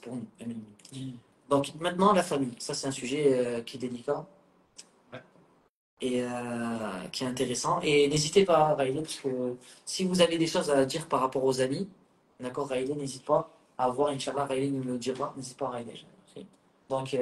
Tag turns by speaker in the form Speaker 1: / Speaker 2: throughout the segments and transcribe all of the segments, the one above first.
Speaker 1: pour nous. Amin. Donc maintenant, la famille. Ça, c'est un sujet qui est délicat et qui est intéressant. Et n'hésitez pas, Raïla, parce que si vous avez des choses à dire par rapport aux amis, d'accord, Raïla, n'hésite pas à voir, Inch'Allah, Raïla nous le dira. N'hésite pas, Raïla. Donc,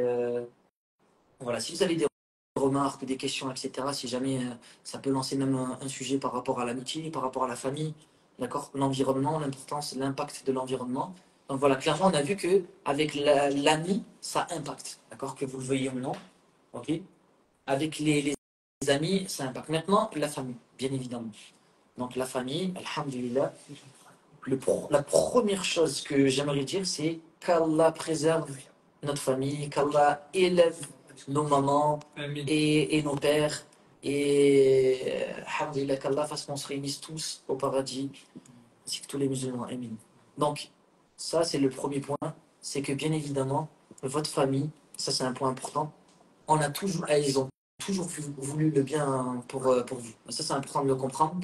Speaker 1: voilà, si vous avez des remarques, des questions, etc., si jamais ça peut lancer même un sujet par rapport à l'amitié, par rapport à la famille, d'accord, l'environnement, l'importance, l'impact de l'environnement. Donc voilà, clairement, on a vu que avec l'ami, ça impacte, d'accord, que vous le veuillez ou non, ok. Avec les amis, ça impacte. Maintenant, la famille, bien évidemment. Donc la famille, alhamdulillah, la première chose que j'aimerais dire, c'est qu'Allah préserve notre famille, qu'Allah élève nos mamans et nos pères. Et alhamdulillah, qu'Allah fasse qu'on se réunisse tous au paradis, ainsi que tous les musulmans. Amin. Donc, ça, c'est le premier point. C'est que, bien évidemment, votre famille, ça, c'est un point important. Ils ont toujours voulu le bien pour vous. Ça, c'est important de le comprendre.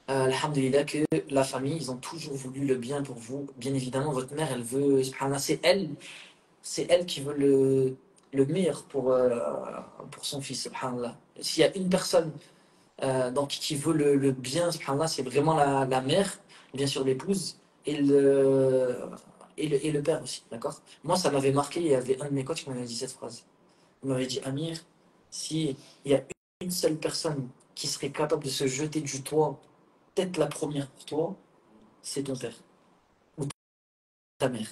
Speaker 1: Alhamdulillah que la famille, ils ont toujours voulu le bien pour vous. Bien évidemment, votre mère, elle veut, subhanallah, c'est elle qui veut le meilleur pour son fils, subhanallah. S'il y a une personne donc, qui veut le bien, subhanallah, c'est vraiment la mère, bien sûr l'épouse, et le père aussi, d'accord? Moi, ça m'avait marqué, il y avait un de mes coachs qui m'avait dit cette phrase. Il m'avait dit, Amir, si il y a une seule personne qui serait capable de se jeter du toit, peut-être la première pour toi, c'est ton père ou ta mère.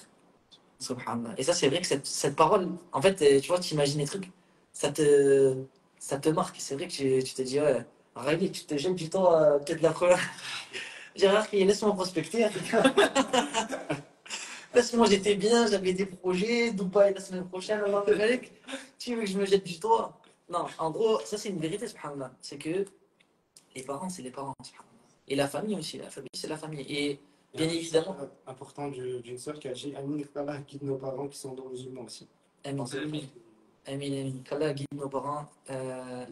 Speaker 1: Subhanallah. Et ça, c'est vrai que cette parole, en fait, tu vois, tu imagines les trucs, ça te, ça te marque. C'est vrai que tu te dis, ouais, Riley, tu te jettes du toit, peut-être la première. Gérard, laisse-moi prospecter. Laisse-moi, j'étais bien, j'avais des projets, Dubaï la semaine prochaine, Allah te barik. Tu veux que je me jette du toit? Non, en gros, ça, c'est une vérité, subhanallah. C'est que les parents, c'est les parents, subhanallah. Et la famille aussi, la famille, c'est la famille. Et bien évidemment.
Speaker 2: Important d'une sœur qui a dit Amin, qu'Allah guide nos parents qui sont dans musulmans aussi.
Speaker 1: Amin. Amin, amin. Qu'Allah guide nos parents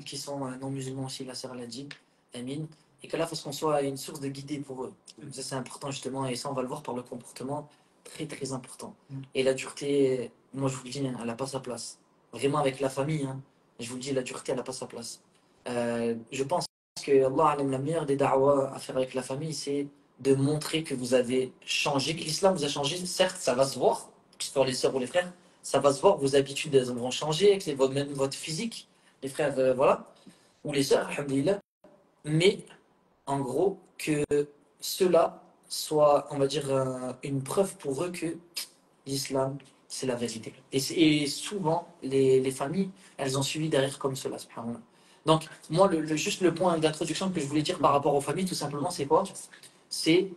Speaker 1: qui sont non musulmans aussi, la sœur l'a dit. Amin. Et qu'Allah fasse qu'on soit une source de guidée pour eux. Ça, c'est important justement. Et ça, on va le voir par le comportement. Très, très important. Et la dureté, moi, je vous le dis, elle n'a pas sa place. Vraiment, avec la famille, hein, je vous le dis, la dureté, elle n'a pas sa place. Je pense que Allah, la meilleure des da'wah à faire avec la famille, c'est de montrer que vous avez changé, que l'islam vous a changé. Certes, ça va se voir, que ce soit les sœurs ou les frères, ça va se voir, vos habitudes elles vont changer, que même votre physique, les frères, voilà, ou les sœurs, alhamdoulilah. Mais en gros, que cela soit, on va dire, une preuve pour eux que l'islam, c'est la vérité. Et souvent, les familles, elles ont suivi derrière comme cela, subhanallah. Donc, moi, juste le point d'introduction que je voulais dire par rapport aux familles, tout simplement, c'est quoi? C'est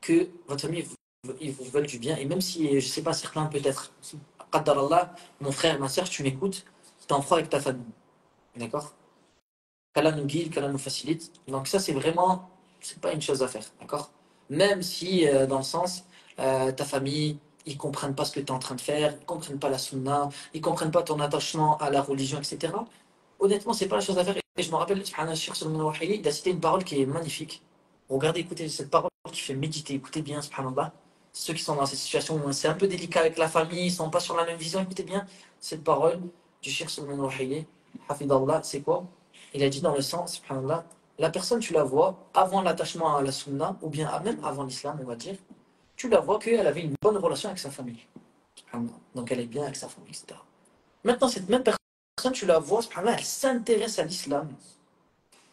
Speaker 1: que votre famille, ils vous veulent du bien. Et même si, je ne sais pas, certains peut-être, Qaddarallah, mon frère, ma soeur, tu m'écoutes, t'en feras avec ta famille. D'accord? Qu'Allah nous guide, qu'Allah nous facilite. Donc ça, c'est vraiment, c'est pas une chose à faire. D'accord? Même si, dans le sens, ta famille, ils comprennent pas ce que tu es en train de faire, ils comprennent pas la sunna, ils comprennent pas ton attachement à la religion, etc. Honnêtement, c'est pas la chose à faire. Et je me rappelle, subhanallah, Cheikh Salman al-Wahili, il a cité une parole qui est magnifique. Regardez, écoutez cette parole qui fait méditer, écoutez bien, subhanallah. Ceux qui sont dans cette situation où c'est un peu délicat avec la famille, ils sont pas sur la même vision, écoutez bien cette parole du Cheikh Salman al-Wahili, Hafidallah, c'est quoi? Il a dit dans le sens, subhanallah, la personne, tu la vois avant l'attachement à la sunna, ou bien même avant l'islam, on va dire, tu la vois qu'elle avait une bonne relation avec sa famille. Donc elle est bien avec sa famille, etc. Maintenant, cette même personne, tu la vois, subhanallah, elle s'intéresse à l'islam,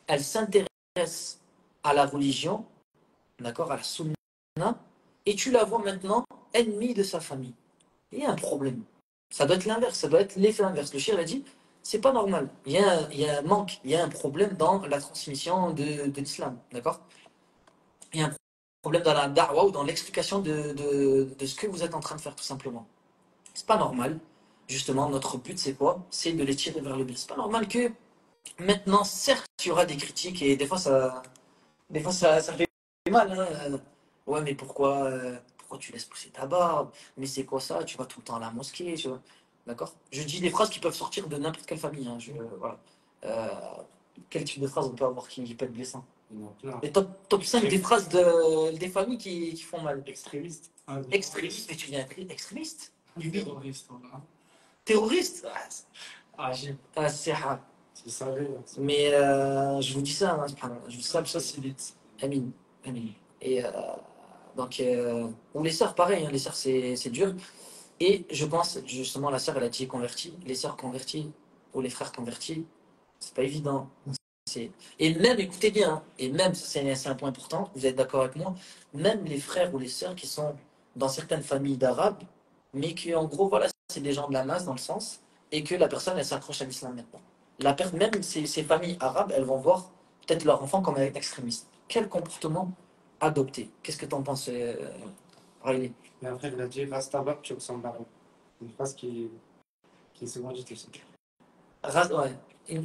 Speaker 1: elle s'intéresse à la religion, d'accord, à la sunna, et tu la vois maintenant ennemie de sa famille. Il y a un problème. Ça doit être l'inverse, ça doit être l'effet inverse. Le shir a dit, c'est pas normal. Il y a un manque, il y a un problème dans la transmission de l'islam, d'accord? Il y a un problème dans la da'wa ou dans l'explication de ce que vous êtes en train de faire, tout simplement. C'est pas normal. Justement, notre but, c'est quoi? C'est de les tirer vers le bien. C'est pas normal que maintenant, certes, il y aura des critiques et des fois, ça fait mal. Hein. Ouais, mais pourquoi tu laisses pousser ta barbe? Mais c'est quoi ça? Tu vas tout le temps à la mosquée, tu vois. D'accord? Je dis des phrases qui peuvent sortir de n'importe quelle famille. Hein. Voilà. Euh, quel type de phrase on peut avoir qui peut être blessant? Les top 5 des phrases des familles qui font mal.
Speaker 2: Extrémiste.
Speaker 1: Extrémiste, mais tu viens extrémiste? Oui.
Speaker 3: Terroriste, voilà.
Speaker 1: Terroriste?
Speaker 3: Ah, j'ai
Speaker 1: C'est hard.
Speaker 2: Tu savais,
Speaker 1: Mais je vous dis ça, hein, subhanallah. Je vous dis ça,
Speaker 3: ça facilite.
Speaker 1: Amin. Amin. Et donc, ou les sœurs, pareil, hein, les sœurs, c'est dur. Et je pense, justement, la sœur, elle a dit convertie. Les sœurs converties, ou les frères convertis, c'est pas évident. Et même, écoutez bien, hein, et même, ça, c'est un point important, vous êtes d'accord avec moi, même les frères ou les sœurs qui sont dans certaines familles d'Arabes, mais qui, en gros, voilà, c'est des gens de la masse, dans le sens, et que la personne, elle s'accroche à l'islam maintenant. Même ces familles arabes, elles vont voir peut-être leur enfant comme un extrémiste. Quel comportement adopter? Qu'est-ce que tu en penses, Riley?
Speaker 2: mais après, il a dit, reste tabac, tu ressembles à eux. Une phrase qui est souvent dite aussi.
Speaker 1: Ouais.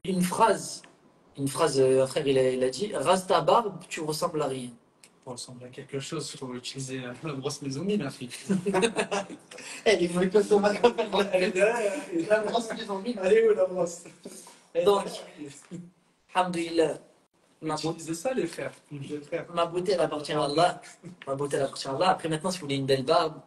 Speaker 1: Une phrase, un frère, il a dit, rase ta barbe, tu ressembles à rien.
Speaker 3: Pour ressembler à quelque chose, il faut utiliser la brosse Mesomi, la fille.
Speaker 1: Il faut que ton mec la brosse les ennuis.
Speaker 3: Allez où la brosse?
Speaker 1: Donc, alhamdoulilah, ma
Speaker 3: Utilisez ça, les frères. Les frères.
Speaker 1: beauté, elle appartient à Allah. Ma beauté, elle appartient à Allah. Après, maintenant, si vous voulez une belle barbe,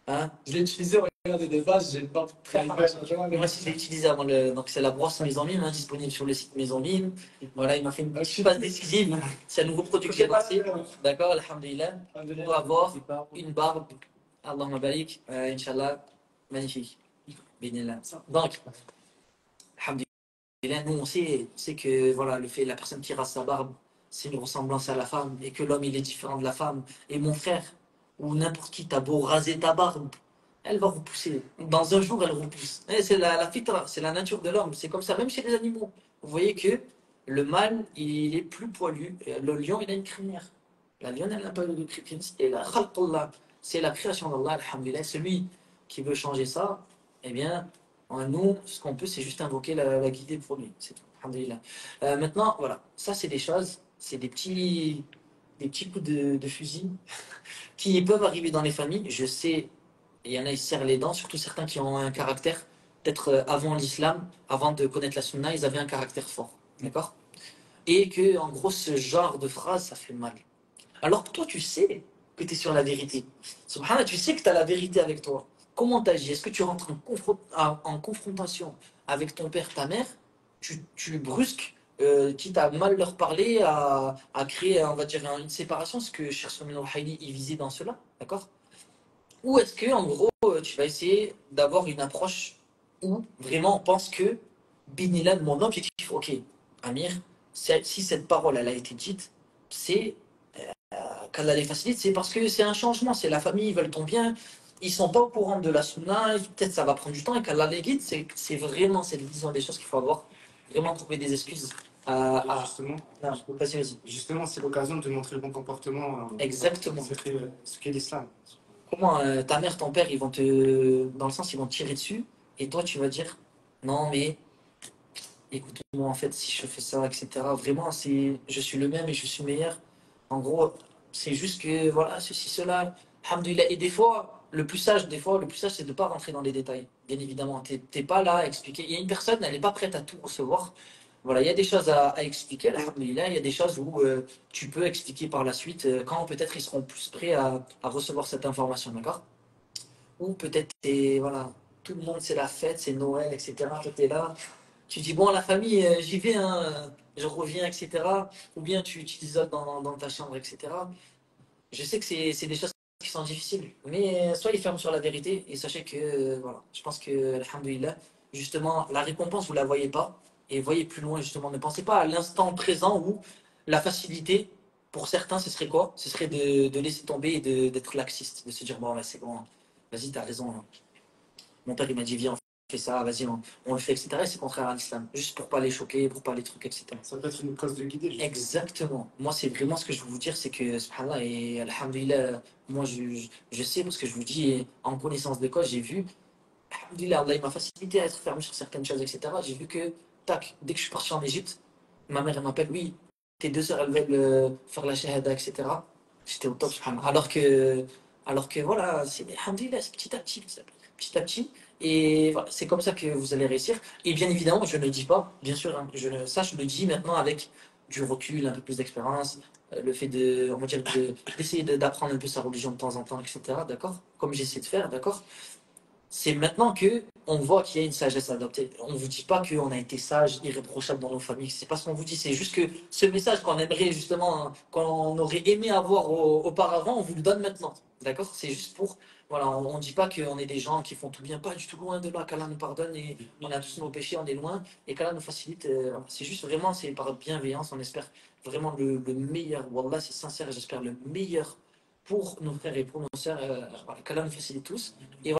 Speaker 1: hein,
Speaker 3: Je l'ai utilisé, regardez des bases, j'ai une barbe très
Speaker 1: moi aussi, je l'ai utilisé avant le. Donc, c'est la brosse Maison Mime, hein, disponible sur le site Maison Mime. Voilà, il m'a fait une petite passe décisive. C'est un nouveau produit que j'ai lancé. D'accord, alhamdoulilah. Pour avoir une barbe, Allahumma barik, Inch'Allah, magnifique. Binillah. Donc, alhamdoulilah, nous, on sait que voilà, la personne qui rase sa barbe, c'est une ressemblance à la femme, et que l'homme, il est différent de la femme. Et mon frère, ou n'importe qui, t'as beau raser ta barbe, elle va repousser. Dans un jour, elle repousse. C'est la fitra, c'est la nature de l'homme. C'est comme ça, même chez les animaux. Vous voyez que le mâle, il est plus poilu. Le lion, il a une crinière. La lionne, elle n'a pas de crinière. Et la khalqullah, c'est la création d'Allah, alhamdulillah. Celui qui veut changer ça, eh bien, nous, ce qu'on peut, c'est juste invoquer la guidée pour lui. C'est tout. Alhamdulillah. Maintenant, voilà. Ça, c'est des choses, c'est des petits coups de fusil qui peuvent arriver dans les familles. Je sais, il y en a, ils se serrent les dents, surtout certains qui ont un caractère, peut-être avant l'islam, avant de connaître la sunna, ils avaient un caractère fort. D'accord? Et que, en gros, ce genre de phrase, ça fait mal. Alors que toi, tu sais que tu es sur la vérité. Subhanallah, tu sais que tu as la vérité avec toi. Comment tu agis? Est-ce que tu rentres en confrontation avec ton père, ta mère? Tu brusques, quitte à mal leur parler, à créer, on va dire, une séparation, ce que Cheikh Soumen al-Wahidi il visait dans cela. D'accord? Ou est-ce que, en gros, tu vas essayer d'avoir une approche où vraiment on pense que Binilan, mon objectif, ok, Amir, si cette parole elle a été dite, c'est qu'Allah les facilite, c'est parce que c'est un changement, c'est la famille, ils veulent ton bien, ils sont pas au courant de la sunna, peut-être ça va prendre du temps et qu'Allah les guide, c'est vraiment cette vision des choses qu'il faut avoir, vraiment trouver des excuses
Speaker 2: Justement,
Speaker 1: Non, vas-y.
Speaker 2: justement, c'est l'occasion de montrer le bon comportement.
Speaker 1: Exactement.
Speaker 2: Ce qu'est l'islam.
Speaker 1: Comment ta mère, ton père, ils vont te, dans le sens, ils vont te tirer dessus, et toi, tu vas dire, non, mais écoute-moi, en fait, si je fais ça, etc., vraiment, je suis le même et je suis meilleur. En gros, c'est juste que, voilà, ceci, cela, alhamdoulilah. Et des fois, le plus sage, c'est de ne pas rentrer dans les détails. Bien évidemment, t'es pas là à expliquer. Il y a une personne, elle n'est pas prête à tout recevoir. Voilà, il y a des choses à expliquer, alhamdoulilah. Il y a des choses où tu peux expliquer par la suite, quand peut-être ils seront plus prêts à recevoir cette information, d'accord? Ou peut-être, voilà, tout le monde, c'est la fête, c'est Noël, etc. Toi, t'es là. Tu dis, bon, la famille, j'y vais, hein, je reviens, etc. Ou bien tu t'isoles dans ta chambre, etc. Je sais que c'est des choses qui sont difficiles, mais soyez ferme sur la vérité et sachez que, voilà, je pense que, alhamdoulilah, justement, la récompense, vous la voyez pas et voyez plus loin, justement. Ne pensez pas à l'instant présent où la facilité, pour certains, ce serait quoi? Ce serait de laisser tomber et d'être laxiste, de se dire, bon, ouais, c'est bon, vas-y, t'as raison, hein. Mon père, il m'a dit, viens, on fait ça, vas-y, on le fait, etc. Et c'est contraire à l'islam. Juste pour pas les choquer, pour pas les trucs, etc.
Speaker 2: Ça peut être une cause de guider. Justement.
Speaker 1: Exactement. Moi, c'est vraiment ce que je veux vous dire, c'est que, subhanallah, et alhamdulillah, moi, je sais, parce que je vous dis, en connaissance de cause, j'ai vu, alhamdulillah, Allah, il m'a facilité à être fermé sur certaines choses, etc. J'ai vu que, tac, dès que je suis parti en Égypte, ma mère, elle m'appelle, oui, tes deux sœurs, elles veulent faire la shahada, etc. J'étais au top, subhanallah. Alors que voilà, alhamdulillah, c'est petit à petit, petit à petit. Et voilà, c'est comme ça que vous allez réussir. Et bien évidemment, je ne dis pas, bien sûr, hein, ça je le dis maintenant avec du recul, un peu plus d'expérience, le fait on va dire, d'essayer d'apprendre un peu sa religion de temps en temps, etc. D'accord? Comme j'essaie de faire, d'accord? C'est maintenant que on voit qu'il y a une sagesse adoptée. On ne vous dit pas qu'on a été sage, irréprochable dans nos familles. C'est pas ce qu'on vous dit. C'est juste que ce message qu'on aimerait justement, qu'on aurait aimé avoir auparavant, on vous le donne maintenant. D'accord? C'est juste pour. Voilà, on ne dit pas qu'on est des gens qui font tout bien, pas du tout loin de là, qu'Allah nous pardonne et on a tous nos péchés, on est loin et qu'Allah nous facilite. C'est juste vraiment, c'est par bienveillance, on espère vraiment le meilleur. Wallah, c'est sincère, j'espère le meilleur pour nos frères et pour nos sœurs. Qu'Allah nous facilite tous. Et